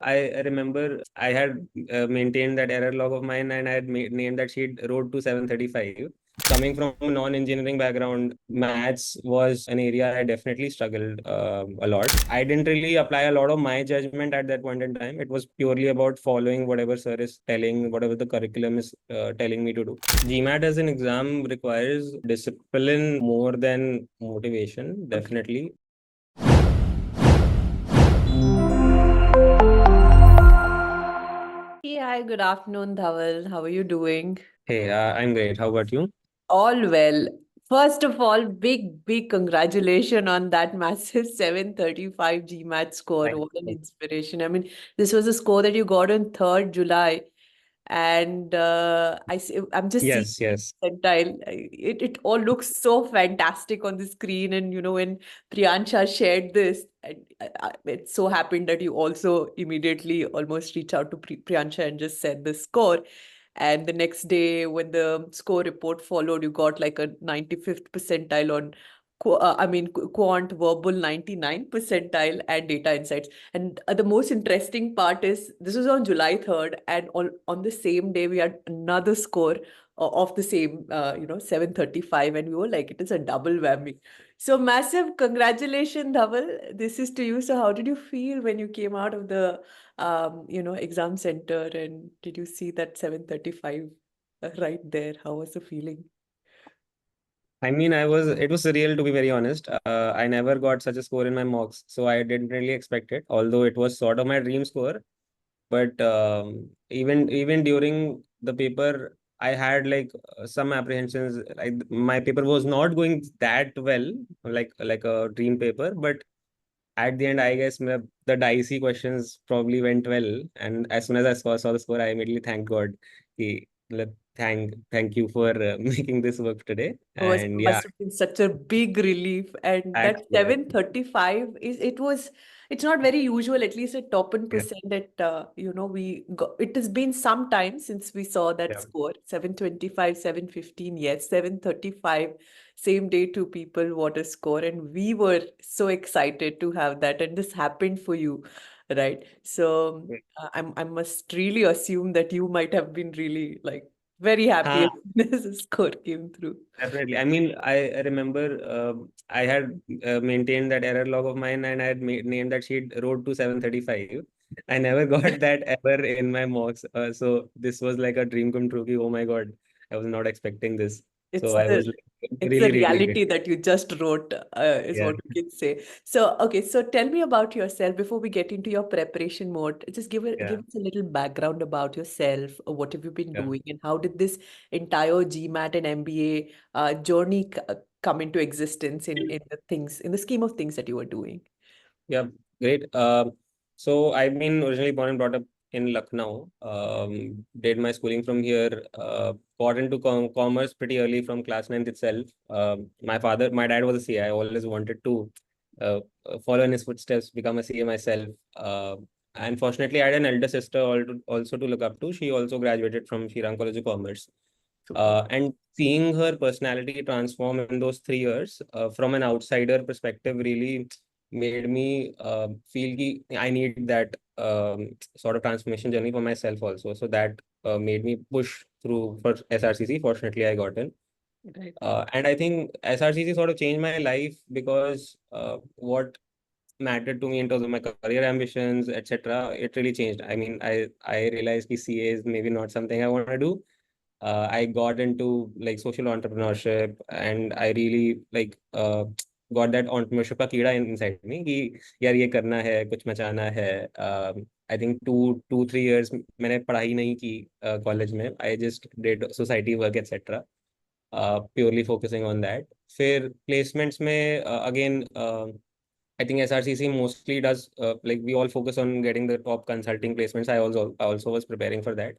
I remember I had maintained that error log of mine, and I had named that sheet road to 735. Coming from a non-engineering background, maths was an area I definitely struggled a lot. I didn't really apply a lot of my judgment at that point in time. It was purely about following whatever sir is telling, whatever the curriculum is telling me to do. GMAT as an exam requires discipline more than motivation, definitely. Hey, hi, good afternoon, Dhaval. How are you doing? Hey, I'm great. How about you? All well. First of all, big congratulations on that massive 735 GMAT score. Thank What an you. inspiration. I mean, this was a score that you got on 3rd July. And I'm just seeing Yes, yes. percentile. It all looks so fantastic on the screen. And when Priyansha shared this, it so happened that you also immediately almost reached out to Priyansha and just said the score. And the next day, when the score report followed, you got like a 95th percentile on, Quant verbal 99th percentile and data insights. And the most interesting part is this was on July 3rd, and on the same day, we had another score of the same, 735, and we were like, it is a double whammy. So massive congratulations, Dhaval. This is to you. So how did you feel when you came out of the exam center, and did you see that 735 right there? How was the feeling? I mean, it was surreal to be very honest. I never got such a score in my mocks, so I didn't really expect it, although it was sort of my dream score. But even during the paper, I had like some apprehensions. Like my paper was not going that well, like a dream paper, but at the end, I guess the dicey questions probably went well. And as soon as I saw the score, I immediately thanked God. He, thank you for making this work today. Was And yeah, must have been such a big relief. And that actually, 735 it's not very usual, at least at top yeah, 1% that we got. It has been some time since we saw that yeah. score. 725, 715, yes, 735, same day two people, what a score. And we were so excited to have that. And this happened for you, right? So I must really assume that you might have been really like very happy yeah. as soon as the score came through. Definitely. I mean, I remember I had maintained that error log of mine, and I had named that sheet road to 735. I never got that ever in my mocks. So this was like a dream come true. Oh my God, I was not expecting this. It's So I the was like, it's the really, really reality great. that you just wrote, is Yeah, what we can say. So, okay, so tell me about yourself before we get into your preparation mode. Just give yeah, us a little background about yourself. What have you been yeah. doing, and how did this entire GMAT and MBA journey come into existence in the scheme of things that you were doing? Yeah, great. So I've been originally born and brought up in Lucknow. Did my schooling from here. Got into commerce pretty early from class ninth itself. My dad was a CA. I always wanted to uh, follow in his footsteps, become a CA myself. Unfortunately, I had an elder sister also to look up to. She also graduated from Shriram College of Commerce. Super. And seeing her personality transform in those 3 years, from an outsider perspective, really made me feel ki I need that sort of transformation journey for myself also. So that made me push through for SRCC. Fortunately, I got in. Right. And I think SRCC sort of changed my life because what mattered to me in terms of my career ambitions, etc., it really changed. I mean, I realized ki CA is maybe not something I want to do. I got into like social entrepreneurship, and I really like got that entrepreneurship का कीड़ा inside me कि यार ये करना है, कुछ मचाना है. I think 2-3 years मैंने पढ़ाई नहीं की कॉलेज में. I just did society work etc. Purely focusing on that. फिर placements में again I think SRCC mostly does like we all focus on getting the top consulting placements. I also was preparing for that.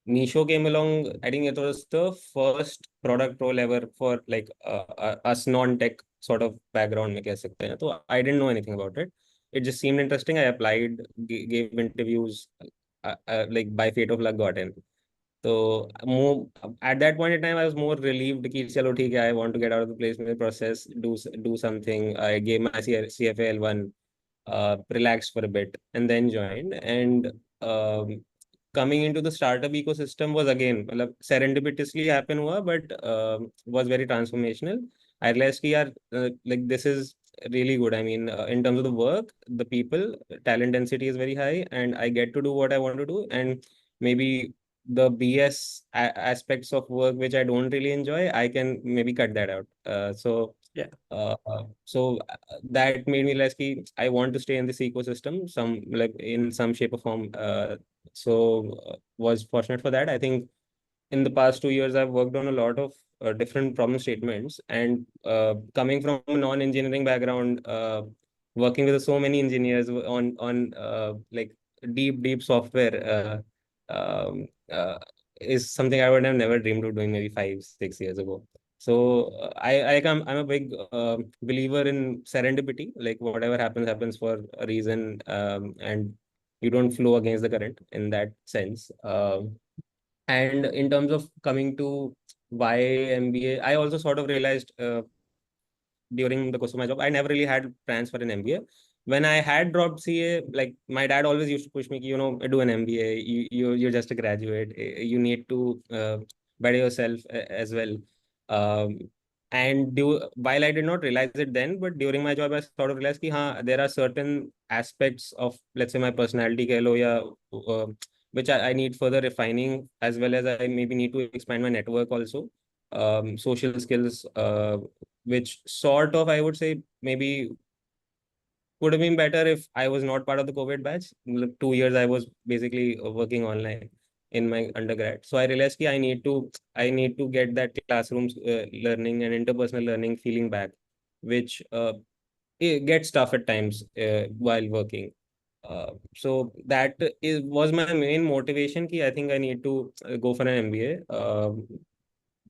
Misho came along. I think it was the first product role ever for like us non-tech sort of background में कह सकते हैं. तो I didn't know anything about it. It just seemed interesting. I applied, gave interviews, like by fate of luck got in. So more at that point in time, I was more relieved कि चलो ठीक है, I want to get out of the placement process, do something. I gave my CFA L1. relaxed for a bit, and then joined. And coming into the startup ecosystem was again मतलब serendipitously happen हुआ, but was very transformational. I realized कि यार like this is really good. I mean, in terms of the work, the people, talent density is very high, and I get to do what I want to do. And maybe the BS aspects of work which I don't really enjoy, I can maybe cut that out. Yeah. That made me realize कि I want to stay in this ecosystem, some like in some shape or form. Was fortunate for that. I think in the past 2 years, I've worked on a lot of different problem statements, and coming from a non-engineering background, working with so many engineers on like deep software is something I would have never dreamed of doing maybe 5 6 years ago. So I'm a big believer in serendipity. Like whatever happens for a reason, and you don't flow against the current in that sense. And in terms of coming to why MBA, I also sort of realized during the course of my job, I never really had plans for an MBA. When I had dropped CA, like my dad always used to push me, do an MBA. You're just a graduate. You need to better yourself as well. Um, while I did not realize it then, but during my job, I sort of realized that there are certain aspects of, let's say, my personality, keh lo, which I need further refining, as well as I maybe need to expand my network also, social skills, which sort of, I would say, maybe would have been better if I was not part of the COVID batch. 2 years I was basically working online in my undergrad. So I realized that I need to get that classroom learning and interpersonal learning feeling back, which it gets tough at times while working. So that was my main motivation. I think I need to go for an MBA.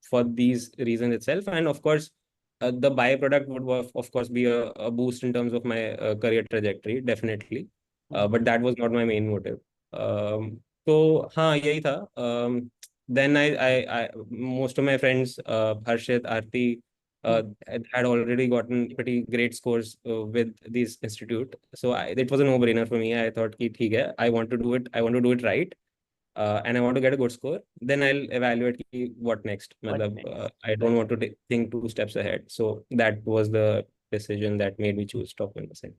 For these reasons itself. And of course, the byproduct would of course be a boost in terms of my career trajectory, definitely. But that was not my main motive. So हाँ यही था. Then most of my friends, Harshit, Aarti, had already gotten pretty great scores with this institute. So it was a no-brainer for me. I thought कि ठीक है, I want to do it. I want to do it right, and I want to get a good score, then I'll evaluate what next. What next? I don't want to think 2 steps ahead. So that was the decision that made me choose top 1%.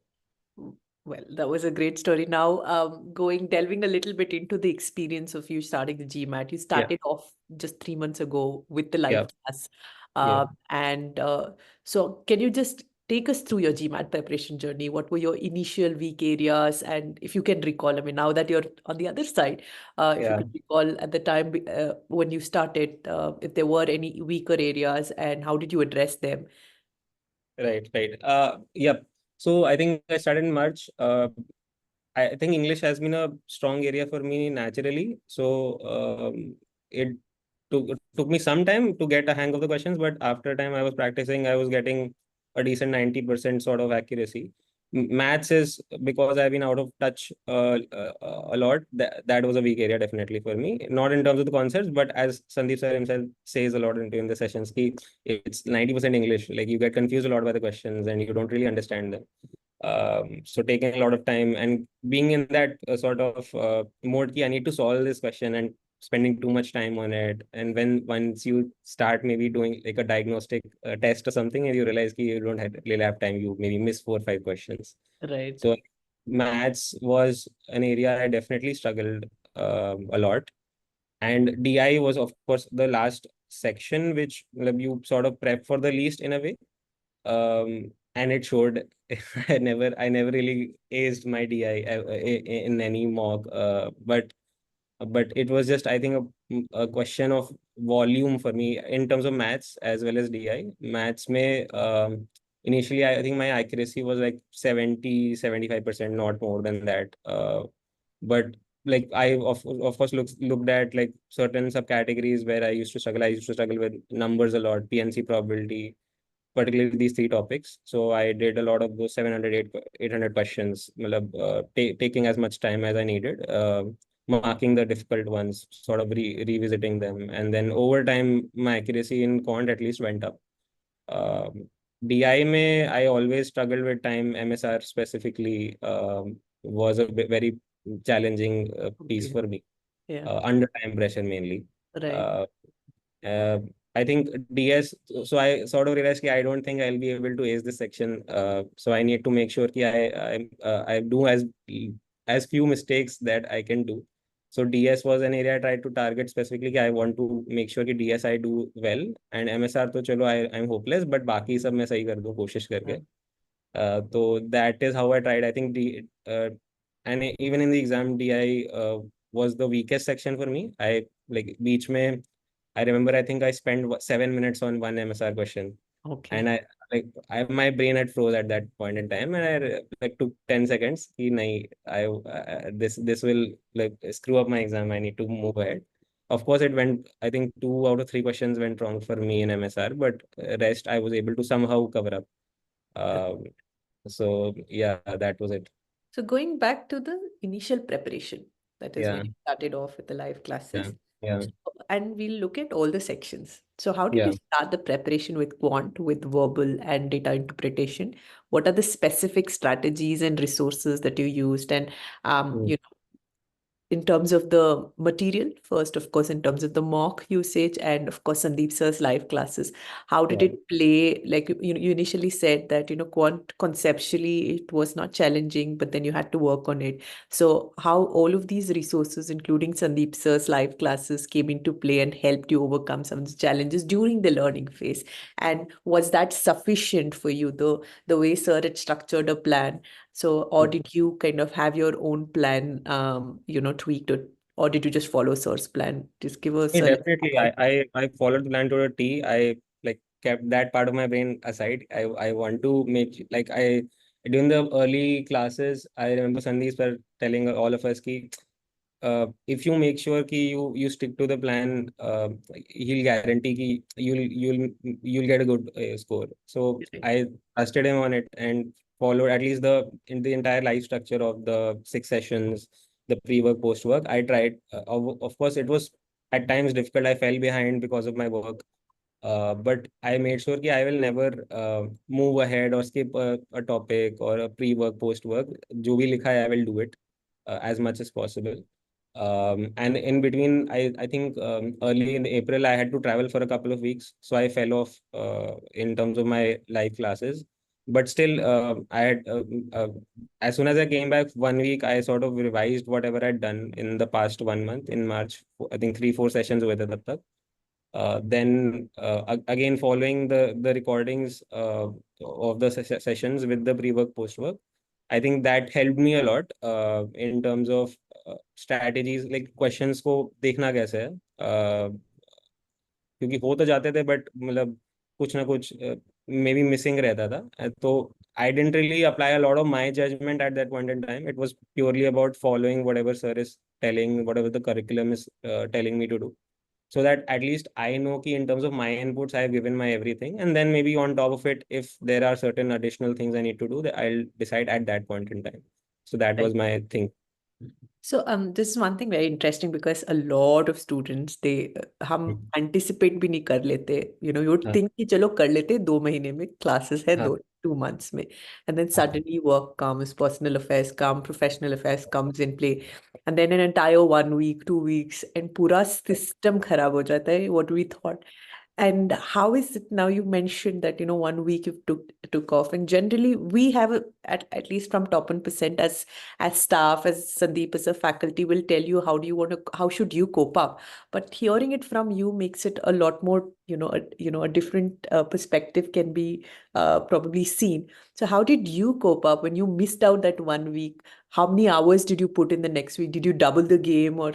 Well, that was a great story. Now, delving a little bit into the experience of you starting the GMAT. You Yeah, started off just 3 months ago with the live yeah, class. yeah. So can you just take us through your GMAT preparation journey? What were your initial weak areas? And if you can recall, I mean, now that you're on the other side, if you Yeah. could recall at the time when you started, if there were any weaker areas and how did you address them? Right. Yep. So I think I started in March. I think English has been a strong area for me naturally. So it took me some time to get a hang of the questions, but after time I was practicing, I was getting a decent 90% sort of accuracy. Maths is because I've been out of touch a lot. That was a weak area definitely for me. Not in terms of the concepts, but as Sandeep sir himself says a lot in the sessions, it's 90% English. Like you get confused a lot by the questions and you don't really understand them. So taking a lot of time and being in that sort of mode I need to solve this question, and spending too much time on it. And once you start maybe doing like a diagnostic test or something, and you realize you don't really have time, you maybe miss 4 or 5 questions. Right. So maths was an area I definitely struggled a lot. And DI was of course the last section which you sort of prep for the least in a way. And it showed. I never really aced my DI in any mock, but it was just, I think, a question of volume for me in terms of maths as well as DI. Maths may initially I think my accuracy was like 70-75%, not more than that. But like I of course looked at like certain subcategories where I used to struggle. I used to struggle with numbers a lot, PNC probability, particularly these three topics. So I did a lot of those 800 questions, taking as much time as I needed, marking the difficult ones, sort of revisiting them. And then over time, my accuracy in quant at least went up. DI में I always struggled with time. MSR specifically was a very challenging piece Okay. for me, Yeah. under time pressure mainly. Right. Uh, uh, I think DS, so I sort of realized that I don't think I'll be able to ace this section. So I need to make sure that I do as few mistakes that I can do. So DS was an area I tried to target specifically. I want to make sure that DS I do well, and MSR तो चलो I'm hopeless, but बाकी सब मैं सही कर दूँ कोशिश करके. So that is how I tried. I think and even in the exam, DI was the weakest section for me. I like beach mein, I remember I think I spent 7 minutes on one MSR question, and Okay. my brain had froze at that point in time, and I like took 10 seconds. Ki, nahi, this will like screw up my exam. I need to move ahead. Of course, it went. I think 2 out of 3 questions went wrong for me in MSR, but rest I was able to somehow cover up. Um, so yeah, that was it. So going back to the initial preparation, that is when Yeah, you started off with the live yeah, classes. yeah, So, and we'll look at all the sections. So how did you yeah. start the preparation with quant, with verbal and data interpretation? What are the specific strategies and resources that you used? And Mm, in terms of the material, first, of course, in terms of the mock usage, and of course, Sandeep sir's live classes, how did yeah. it play? Like you initially said that, quant conceptually it was not challenging, but then you had to work on it. So, how all of these resources, including Sandeep sir's live classes, came into play and helped you overcome some of the challenges during the learning phase? And was that sufficient for you, the way sir had structured a plan? So, or did you kind of have your own plan, tweaked it, or did you just follow sir's plan? Just give us Yeah, a little definitely. highlight. I followed the plan to a T. I like kept that part of my brain aside. I want to make like I during the early classes, I remember Sandeep were telling all of us ki if you make sure ki you stick to the plan, he'll guarantee ki you'll get a good score. So Right. I trusted him on it and followed at least the entire life structure of the 6 sessions, the pre-work, post-work. I tried. Of course, it was at times difficult. I fell behind because of my work. But I made sure that I will never move ahead or skip a topic or a pre-work, post-work. जो भी लिखा है, I will do it as much as possible. And in between, I think early in April, I had to travel for a couple of weeks. So I fell off in terms of my live classes. But still, uh, as soon as I came back 1 week, I sort of revised whatever I'd done in the past 1 month in March. I think 3, 4 sessions हुए थे तब तक. Then again following the recordings of the sessions with the pre-work post-work, I think that helped me a lot in terms of strategies like questions को देखना कैसे है. क्योंकि हो तो जाते थे बट मतलब कुछ ना कुछ मे बी मिसिंग रहता था. तो I didn't really apply a lot of my judgment at that point in time. It was purely about following whatever sir is telling, whatever the curriculum is telling me to do, so that at least I know ki in terms of my inputs, I have given my everything. And then maybe on top of it, if there are certain additional things I need to do, that I'll decide at that point in time. So that Right. was my thing. So this is one thing very interesting because a lot of students they हम हम्म, anticipate भी नहीं कर लेते, you would हाँ think कि चलो कर लेते 2 महीने में classes है हाँ 2 months में, and then हाँ suddenly work comes, personal affairs come, professional affairs comes in play, and then an entire 1 week 2 weeks and पूरा system खराब हो जाता है what we thought. And how is it now? You mentioned that 1 week you took off, and generally we have at least from top 1% as staff, as Sandeep as a faculty will tell you how should you cope up. But hearing it from you makes it a lot more, a different perspective can be probably seen. So how did you cope up when you missed out that 1 week? How many hours did you put in the next week? Did you double the game, or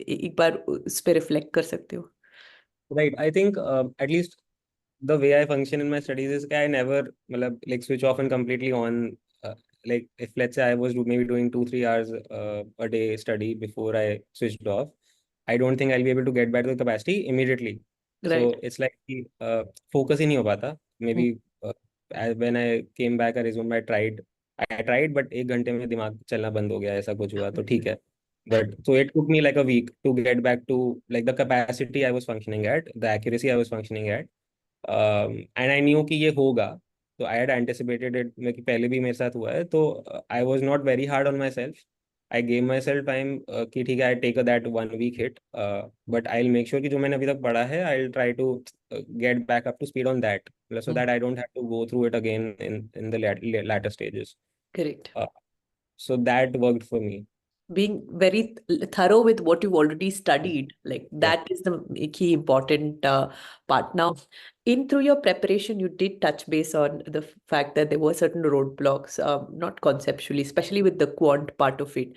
एक बार उस पे reflect कर सकते हो? Right. I think at least the way I function in my studies is that I never like switch off and completely on. Like if let's say I was maybe doing 2, 3 hours a day study before I switched off, I don't think I'll be able to get back to the capacity immediately. Right. So it's like focus ही नहीं हो पाता. Maybe when I came back, I resumed. I tried, but 1 घंटे में दिमाग चलना बंद हो गया. ऐसा कुछ हुआ तो ठीक है. But so it took me like a week to get back to like the capacity I was functioning at, the accuracy I was functioning at. And I knew कि ये होगा. तो आई हैड एंटिसिपेटेड इट, कि पहले भी मेरे साथ हुआ है, तो I was not very hard on my self. I gave my self time कि ठीक है, I take that 1 week hit, but I will make sure कि जो मैंने अभी तक पढ़ा है I will try to get back up to speed on that, so that I don't have to go through it again in the latter stages. Correct. So that worked for me. Being very thorough with what you've already studied, like Yeah. that is the key important part. Now, in through your preparation, you did touch base on the fact that there were certain roadblocks, not conceptually, especially with the quant part of it.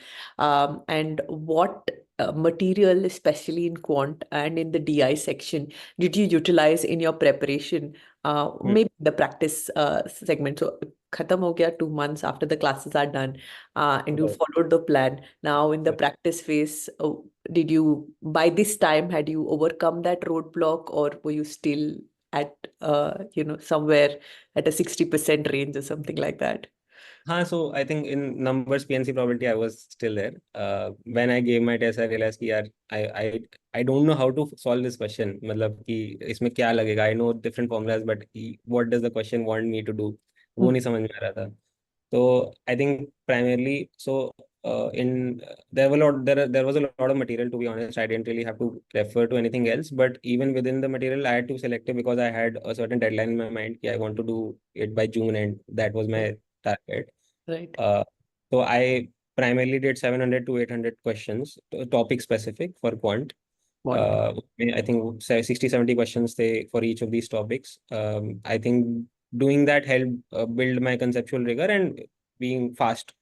And what material, especially in quant and in the DI section, did you utilize in your preparation? Maybe the practice segment. So, khatam ho gaya 2 months after the classes are done, and you Right. followed the plan. Now, in the Yeah. practice phase, did you, by this time, had you overcome that roadblock, or were you still at, somewhere at a 60% range or something like that? So I think in numbers PNC probability I was still there. When I gave my test I realized कि यार I don't know how to solve this question. मतलब कि इसमें क्या लगेगा. I know different formulas but what does the question want me to do, वो Hmm. नहीं समझ में आ रहा था. So I think primarily, so in there was a lot of material, to be honest. I didn't really have to refer to anything else, but even within the material I had to select it because I had a certain deadline in my mind. I want to do it by June, and that was my target. Right. uh, so I primarily did 700 to 800 questions, topic specific for quant. What? I think 60, 70 questions for each of these topics. I think doing that helped build my conceptual rigor and being fast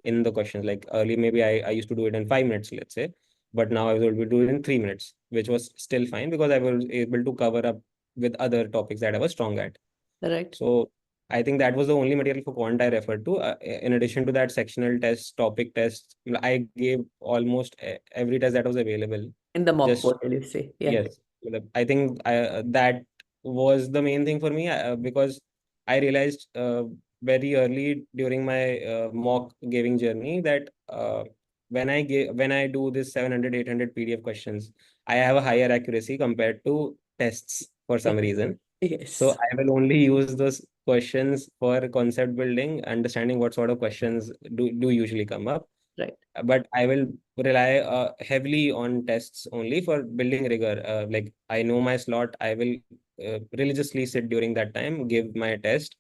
in the questions. Like early, maybe I used to do it in 5 minutes, let's say, but now I was able to do it in 3 minutes, which was still fine because I was able to cover up with other topics that I was strong at. Right. So I think that was the only material for quant I referred to. In addition to that, sectional tests, topic tests, I gave almost every test that was available. In the mock Just portal, you say. Yeah. yes, I think that was the main thing for me because I realized very early during my mock giving journey that when I do this 700, 800 PDF questions, I have a higher accuracy compared to tests for some reason. So Yes. I will only use those questions for concept building, understanding what sort of questions do usually come up. Right. But I will rely heavily on tests only for building rigor. Like I know my slot, I will religiously sit during that time, give my test.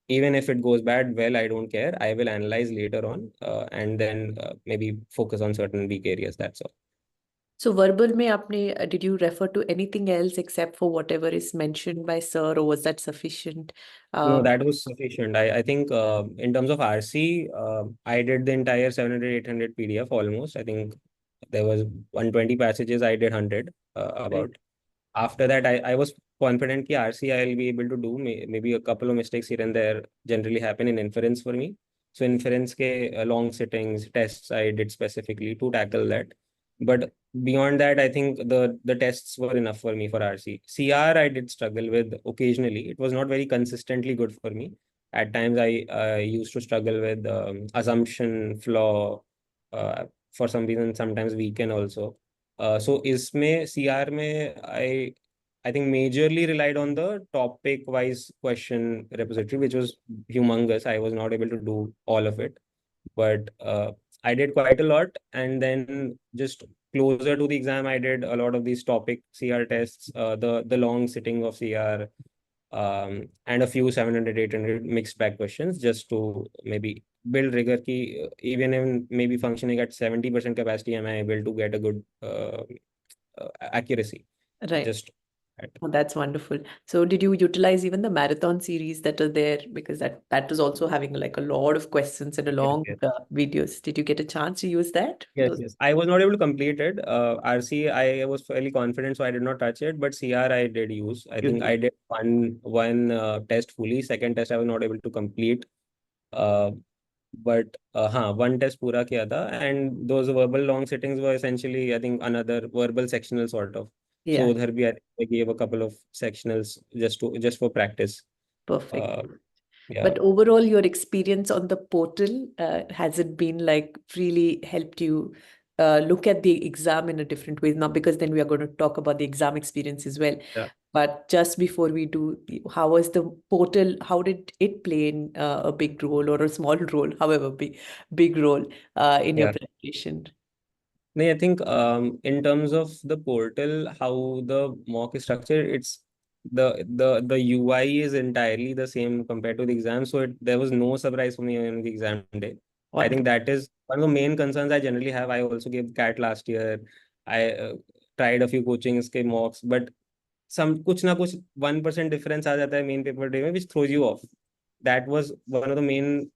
Even if it goes bad, well, I don't care. I will analyze later on and then maybe focus on certain weak areas. That's all. So verbal में आपने did you refer to anything else except for whatever is mentioned by sir, or was that sufficient? No, Uh, that was sufficient. I think in terms of RC, I did the entire 700, 800 PDF almost. I think there was 120 passages, I did 100 right. about. After that, I was confident that RC I'll be able to do. Maybe a couple of mistakes here and there generally happen in inference for me. So inference ke long sittings, tests I did specifically to tackle that. But beyond that, I think the tests were enough for me for RC. CR I did struggle with occasionally. It was not very consistently good for me. At times I used to struggle with assumption flaw. For some reason, sometimes weaken also. So इसमें CR में I think majorly relied on the topic wise question repository, which was humongous. I was not able to do all of it, but I did quite a lot. And then just closer to the exam, I did a lot of these topic CR tests, the long sitting of CR, and a few 700, 800 mixed bag questions just to maybe build rigor ki even in maybe functioning at 70% capacity, am I able to get a good accuracy Right. just at, Oh, that's wonderful. So did you utilize even the marathon series that are there? Because that was also having like a lot of questions and a yes, long yes. videos. Did you get a chance to use that? Yes, Those. yes. I was not able to complete it. RC, I was fairly confident, so I did not touch it. But CR, I did use. I You think did. I did one test fully. Second test, I was not able to complete. Uh, but one test पूरा किया था, and those verbal long sittings were essentially, I think, another verbal sectional sort of. So Yeah. उधर भी I gave a couple of sectionals just for practice. Perfect. Uh, yeah. But overall, your experience on the portal, has it been like really helped you look at the exam in a different way now, because then we are going to talk about the exam experience as well. Yeah. But just before we do, how was the portal? How did it play in a big role or a small role, however big role in your Yeah. preparation? No, I think in terms of the portal, how the mock is structured, it's the UI is entirely the same compared to the exam. So there was no surprise for me on the exam day. I think Wonderful. that is one of the main concerns I generally have. I also gave CAT last year. I tried a few coachings के mocks, but कुछ ना कुछ 1% difference आ जाता है main paper day में, which throws you off. That was one of the main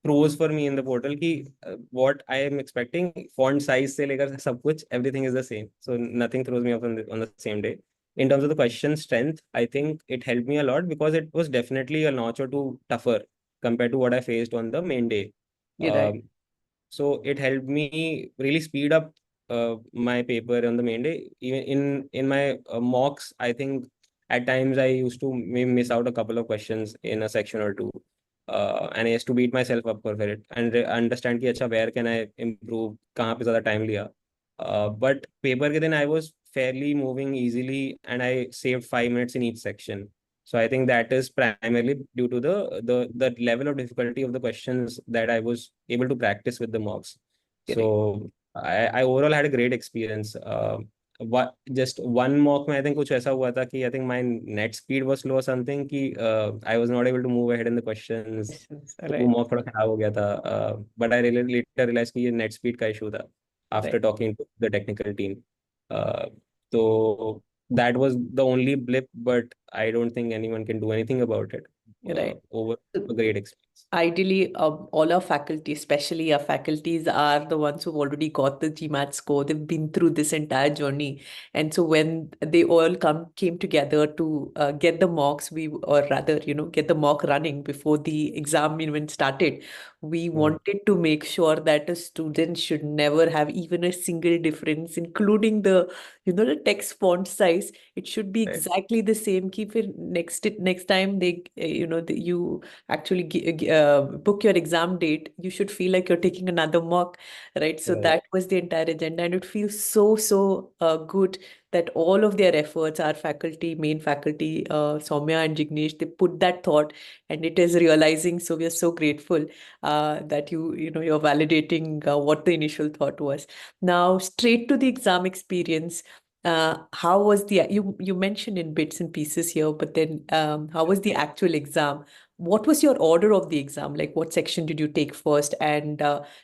pros for me in the portal कि what I am expecting font size से लेकर सब कुछ everything is the same, so nothing throws me off on the same day. In terms of the question strength, I think it helped me a lot because it was definitely a notch or two tougher compared to what I faced on the main day. You're right. So it helped me really speed up my paper on the main day. Even in my mocks, I think at times I used to maybe miss out a couple of questions in a section or two, and I used to beat myself up for it and understand कि अच्छा where can I improve, कहाँ पे ज़्यादा time लिया. But paper के दिन I was fairly moving easily and I saved 5 minutes in each section. So I think that is primarily due to the level of difficulty of the questions that I was able to practice with the mocks. Correct. So I overall had a great experience. What just one mock में I think कुछ ऐसा हुआ था कि I think my net speed was slow or something कि I was not able to move ahead in the questions. Questions. तो वो Right. mock थोड़ा खराब हो गया था. But I really later realized कि ये net speed का issue था after Right. talking to the technical team. Uh, so that was the only blip, but I don't think anyone can do anything about it. Right. Over a great experience. Ideally, all our faculty, especially our faculties, are the ones who've already got the GMAT score. They've been through this entire journey, and so when they all came together to get the mocks, or rather, get the mock running before the exam even started, we wanted to make sure that a student should never have even a single difference, including the text font size. It should be Right. exactly the same. Keep it next time you actually book your exam date, you should feel like you're taking another mock, right? So Right. that was the entire agenda, and it feels so good that all of their efforts, our faculty, main faculty, Soumya and Jignesh, they put that thought, and it is realizing. So we are so grateful that you're validating what the initial thought was. Now, straight to the exam experience. How was you mentioned in bits and pieces here, but then how was the actual exam? What was your order of the exam? Like, what section did you take first? And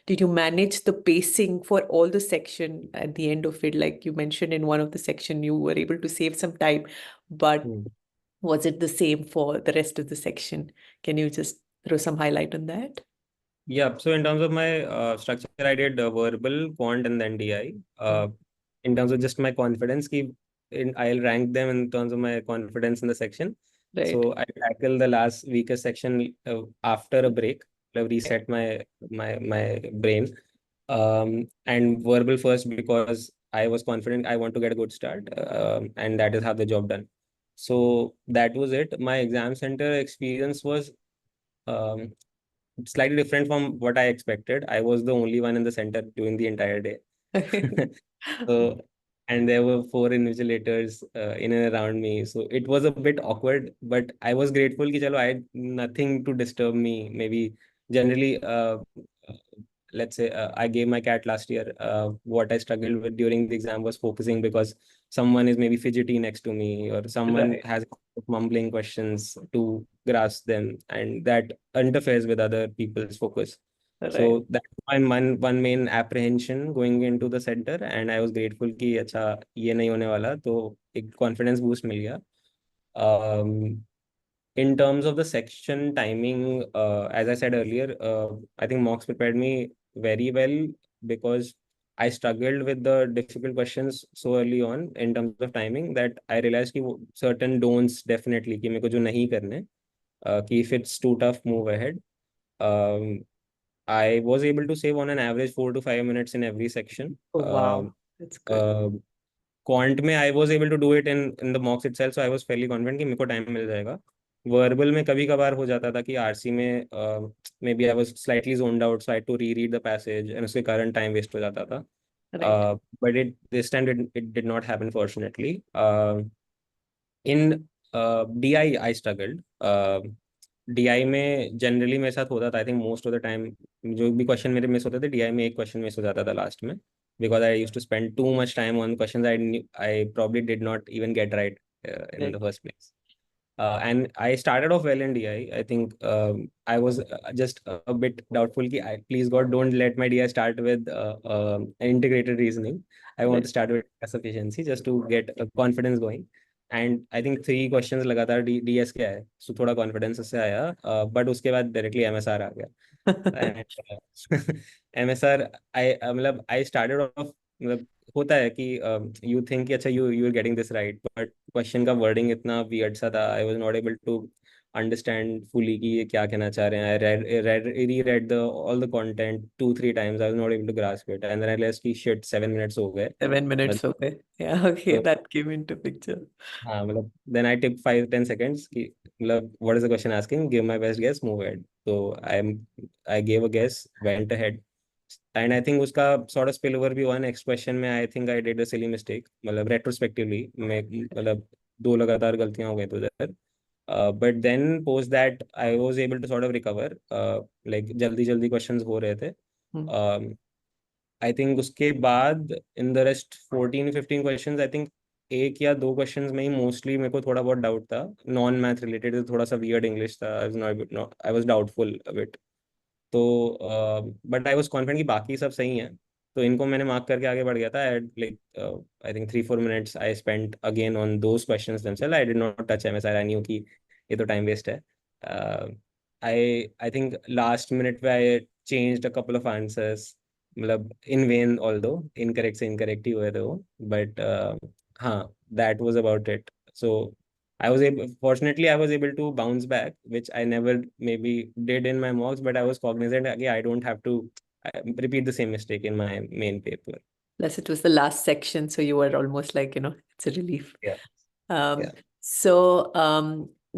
did you manage the pacing for all the section at the end of it? Like you mentioned in one of the section, you were able to save some time, but Hmm. was it the same for the rest of the section? Can you just throw some highlight on that? Yeah. So in terms of my structure, I did verbal, quant, and then DI. Mm. In terms of just my confidence, I'll rank them in terms of my confidence in the section. Right. So I tackle the last weakest section after a break. I've reset my brain. And verbal first because I was confident I want to get a good start, and that is how the job done. So that was it. My exam center experience was um, slightly different from what I expected. I was the only one in the center during the entire day. So, and there were four invigilators in and around me. So it was a bit awkward, but I was grateful कि चलो I had nothing to disturb me. Maybe generally, let's say I gave my cat last year. What I struggled with during the exam was focusing because someone is maybe fidgety next to me or someone Right. has mumbling questions to grasp them, and that interferes with other people's focus. Right. So that's one main apprehension going into the center, and I was grateful कि अच्छा ये नहीं होने वाला, तो एक confidence boost मिल गया. Um, in terms of the section timing, as I said earlier, I think mocks prepared me very well because I struggled with the difficult questions so early on in terms of timing that I realized कि certain don'ts definitely कि मेरे को जो नहीं करने, कि if it's too tough, move ahead. Um, I was able to save on an average 4 to 5 minutes in every section. Oh, wow. That's good. Uh, Quant में I was able to do it in the mocks itself, so I was fairly confident कि मेरे को time मिल जाएगा. Verbal में कभी कभार हो जाता था कि आरसी में maybe I was slightly zoned out, so I to reread the passage and उसके कारण टाइम वेस्ट हो जाता था. Right. But it this time it did not happen, fortunately. In DI struggled. DI में generally मेरे साथ होता था, I think most of the time जो भी क्वेश्चन मेरे मिस होते थे DI में एक क्वेश्चन मिस हो जाता था लास्ट में, because I used to spend too much time on questions I probably did not even get right in Right. the first place. And I started off well in DI. I think I was just a bit doubtful ki please God don't let my DI start with integrated reasoning. I want Right. to start with sufficiency just to get confidence going. And I think 3 questions लगातार DS के आए, सो थोड़ा confidence उससे आया, but उसके बाद directly MSR आ गया. And MSR आई मतलब आई स्टार्टेड ऑफ मतलब होता है कि यू थिंक कि अच्छा you are getting this right, but question का वर्डिंग इतना वियर्ड सा था, I was not able to understand fully कि ये क्या कहना चाह रहे हैं. आई read the all the content 2-3 times. I was not able to grasp it, and then I realized कि shit 7 minutes हो गए. 7 minutes. Okay. Yeah. Okay. तो That came into picture. हाँ मतलब then I took 5-10 seconds कि मतलब what is the question asking, give my best guess, move ahead. So I gave a guess, went ahead, and I think उसका sort of spill over भी हुआ next question में. I think I did a silly mistake, मतलब retrospectively मैं मतलब 2 लगातार गलतियां हो गई तो उधर. But then post that I was able to sort of recover. Like जल्दी जल्दी questions हो रहे थे. Hmm. आई थिंक उसके बाद in the rest 14-15 questions, I think एक या दो क्वेश्चंस में ही मोस्टली मेरे को थोड़ा बहुत डाउट था. नॉन मैथ रिलेटेड थोड़ा सा वियर्ड इंग्लिश था, I was doubtful a bit. तो बट आई वाज कॉन्फिडेंट कि बाकी सब सही हैं, तो इनको मैंने मार्क करके आगे बढ़ गया था. Like I think 3-4 minutes I spent again on those questions themselves. I did not touch MSI, I knew कि ये तो टाइम वेस्ट है. आई थिंक लास्ट मिनट पे आई changed a couple of answers, मतलब इन वेन, ऑल्दो इनकरेक्ट से incorrect ही हुए थे वो, बट हाँ, that was about it. So I was able, fortunately, I was able to bounce back, which I never maybe did in my mocks, but I was cognizant, okay, I don't have to repeat the same mistake in my main paper. Plus, it was the last section, so you were almost like, it's a relief. Yeah, Um, yeah. so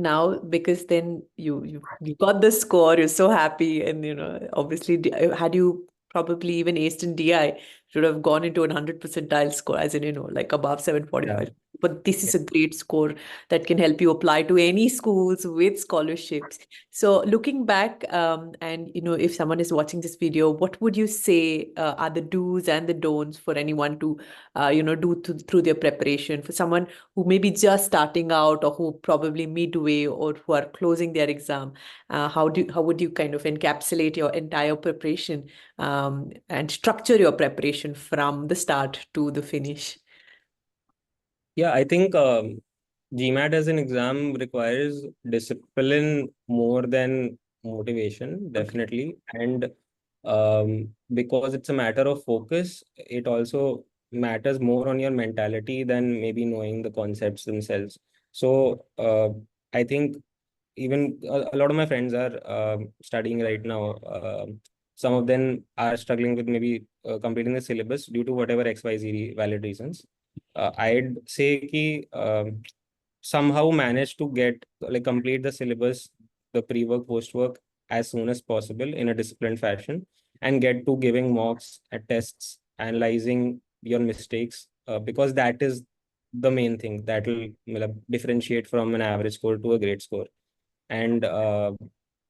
now, because then you got the score, you're so happy, and obviously, had you probably even aced in DI, should have gone into a 100 percentile score, as in like above Yeah. 745. But this is Yeah. a great score that can help you apply to any schools with scholarships. So looking back, and if someone is watching this video, what would you say are the do's and the don'ts for anyone to do through their preparation, for someone who may be just starting out, or who probably midway, or who are closing their exam? How would you kind of encapsulate your entire preparation, and structure your preparation from the start to the finish? Yeah, I think GMAT as an exam requires discipline more than motivation, Okay. definitely. And because it's a matter of focus, it also matters more on your mentality than maybe knowing the concepts themselves. So I think even a lot of my friends are studying right now. Some of them are struggling with maybe completing the syllabus due to whatever XYZ valid reasons. I'd say ki somehow manage to get like complete the syllabus, the pre-work, post-work as soon as possible in a disciplined fashion, and get to giving mocks at tests, analyzing your mistakes, because that is the main thing that will differentiate from an average score to a great score. And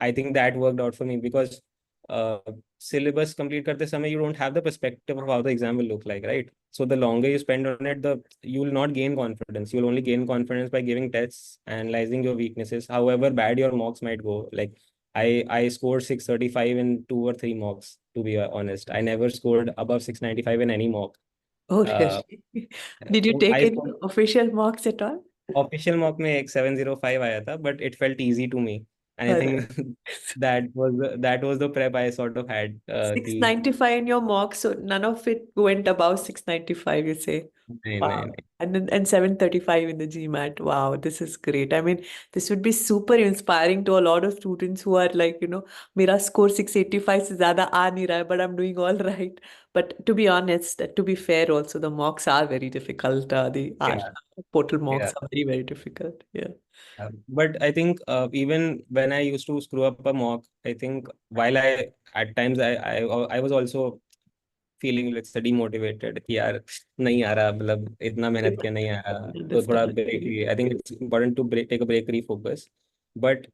I think that worked out for me because uh, syllabus complete करते समय you don't have the perspective of how the exam will look like, right? So the longer you spend on it, the you will not gain confidence. You will only gain confidence by giving tests, analyzing your weaknesses, however bad your mocks might go. Like I scored 635 in 2 or 3 mocks, to be honest. I never scored above 695 in any mock. Oh, uh, really? Did you take I any scored official marks at all? Official mock में एक 705 आया था, but it felt easy to me, and I Uh, think that was the prep I sort of had, कि 695 in your mock, so none of it went above 695, you say. नहीं नहीं Wow. नहीं. And 735 in the GMAT. Wow, this is great. I mean, this would be super inspiring to a lot of students who are like, मेरा score 685 से ज़्यादा आ नहीं रहा है, but I'm doing all right. But to be honest, to be fair, also the mocks are very difficult. The Yeah, portal mocks yeah. are very, very difficult. Yeah. But I think even when I used to screw up a mock, I think while I at times I was also feeling let's say demotivated कि यार नहीं आ रहा मतलब इतना मेहनत किया नहीं आ रहा तो थोड़ा Understand. ब्रेक लिए I think it's important to take a break refocus but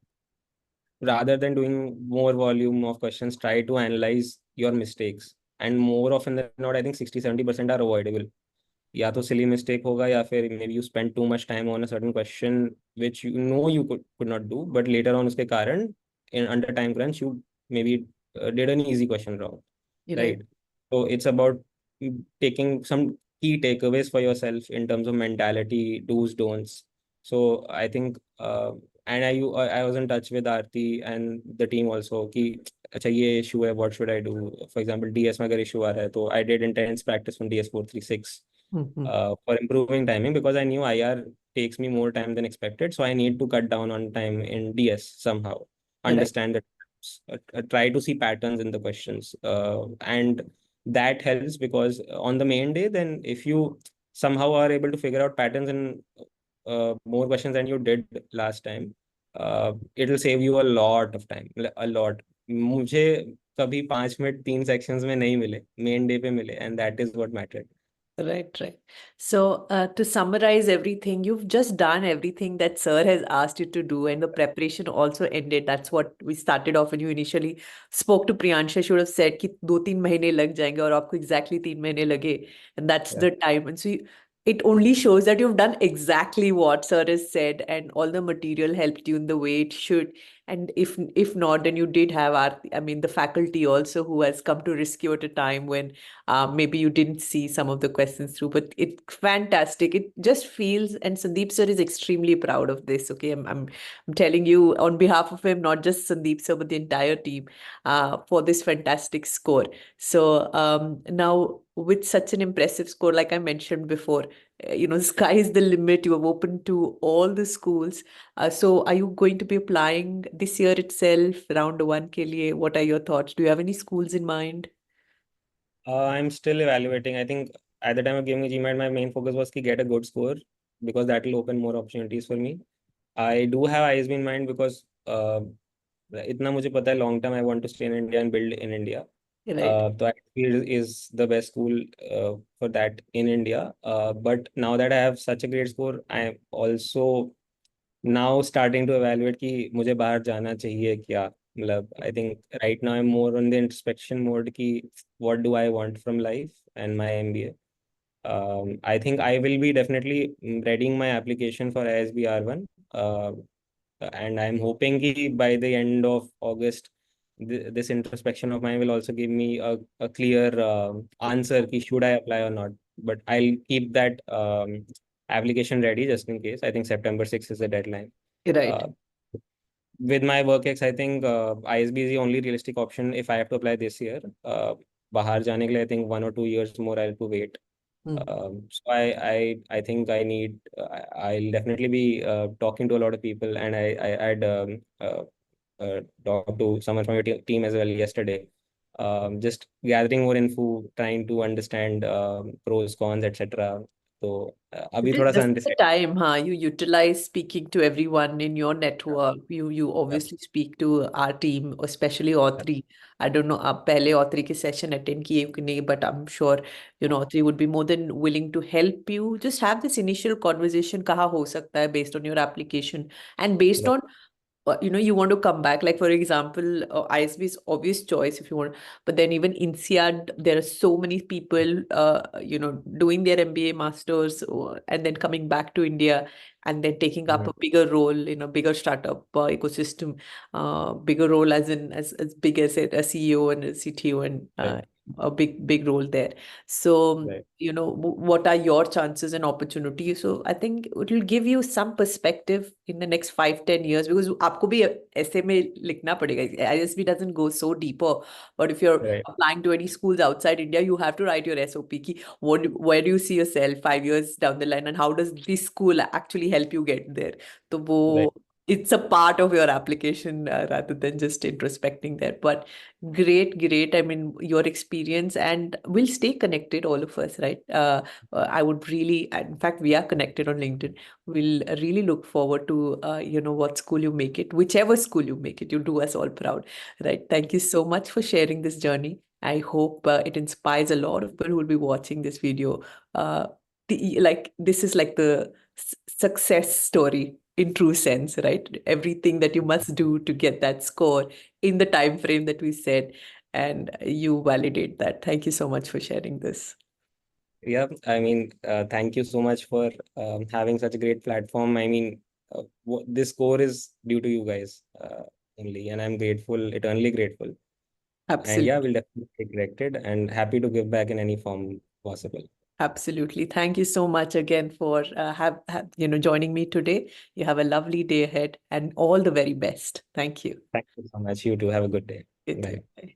rather than doing more volume of questions try to analyze your mistakes and more often than not I think 60-70% are avoidable या तो silly mistake होगा या फिर maybe you spend too much time on a certain question which you know you could not do but later on उसके कारण in under time crunch you maybe did an easy question wrong You're right. right so it's about taking some key takeaways for yourself in terms of mentality do's don'ts so I think I was in touch with Aarti and the team also कि अच्छा ये issue है what should I do for example DS में अगर issue आ रहा है तो I did intense practice on DS 436 Mhm. for improving timing because I knew IR takes me more time than expected. So I need to cut down on time in DS somehow. You're right. Understand that, try to see patterns in the questions. And that helps because on the main day, then if you somehow are able to figure out patterns in more questions than you did last time, it'll save you a lot of time, a lot. मुझे कभी 5 minute 3 sections में नहीं मिले main day पे मिले and that is what mattered Right, right. So, to summarize everything, you've just done everything that sir has asked you to do, and the preparation also ended. That's what we started off when you initially spoke to Priyansha. Should have said कि 2-3 महीने लग जाएंगे और आपको exactly 3 महीने लगे, and that's the time. And so it only shows that you've done exactly what sir has said, and all the material helped you in the way it should. And if not, then you did have I mean, the faculty also who has come to rescue at a time when maybe you didn't see some of the questions through, but it's fantastic. It just feels, and Sandeep sir is extremely proud of this. Okay, I'm telling you on behalf of him, not just Sandeep sir, but the entire team, for this fantastic score. So now with such an impressive score, like I mentioned before, sky is the limit. You have opened to all the schools. So are you going to be applying this year itself, round one ke liye? What are your thoughts? Do you have any schools in mind? I'm still evaluating. I think at the time of giving a GMAT, my main focus was to get a good score because that will open more opportunities for me. I do have ISB in mind because इतना मुझे पता है long term I want to stay in India and build in India. Right. So ISB is the best school for that in India. But now that I have such a great score, I am also now starting to evaluate कि मुझे बाहर जाना चाहिए क्या मतलब I think right now I'm more on the introspection mode कि what do I want from life and my MBA. I think I will be definitely readying my application for ISB R1 and I'm hoping कि by the end of August this introspection of mine will also give me a clear answer कि should I apply or not but I'll keep that application ready just in case. I think September 6th is the deadline. Right. Uh, with my work ex, I think ISB is the only realistic option if I have to apply this year. बाहर जाने के लिए I think 1 or 2 years more I'll have to wait. Mm. So I think I need I'll definitely be talking to a lot of people and I'd talked to someone from your team as well yesterday. Just gathering more info, trying to understand pros, cons, etc. So अभी थोड़ा This सा is the undecided. time, huh? You utilize speaking to everyone in your network. You Yeah, obviously speak to our team, especially Autry. I don't know, आप पहले Autry के session attend किए कि नहीं, but I'm sure Autry would be more than willing to help you. Just have this initial conversation कहाँ हो सकता है based on your application and based yeah, on you want to come back. Like for example, ISB is obvious choice if you want, but then even INSEAD, there are so many people, doing their MBA masters and then coming back to India and then taking up Mhm. a bigger role in a bigger startup ecosystem, bigger role as in as big as a CEO and a CTO and Right, a big role there. So right, what are your chances and opportunities? So I think it will give you some perspective in the next 5-10 years because आपको भी ऐसे में लिखना पड़ेगा. ISB doesn't go so deeper, but if you're right, applying to any schools outside India, you have to write your SOP ki where do you see yourself 5 years down the line and how does this school actually help you get there? तो वो right. it's a part of your application rather than just introspecting there. But great. I mean, your experience, and we'll stay connected, all of us, right? I would really, in fact, we are connected on LinkedIn. We'll really look forward to, what school you make it, whichever school you make it, you do us all proud, right? Thank you so much for sharing this journey. I hope it inspires a lot of people who will be watching this video. Uh, this is like the success story in true sense, right? Everything that you must do to get that score in the time frame that we said, and you validate that. Thank you so much for sharing this. Yeah, I mean, thank you so much for having such a great platform. I mean, this score is due to you guys only, and I'm grateful, eternally grateful. And yeah, Absolutely. we'll definitely stay connected and happy to give back in any form possible. Absolutely. Thank you so much again for joining me today. You have a lovely day ahead and all the very best. Thank you. Thank you so much. You too. Have a good day. You too. Bye. Bye.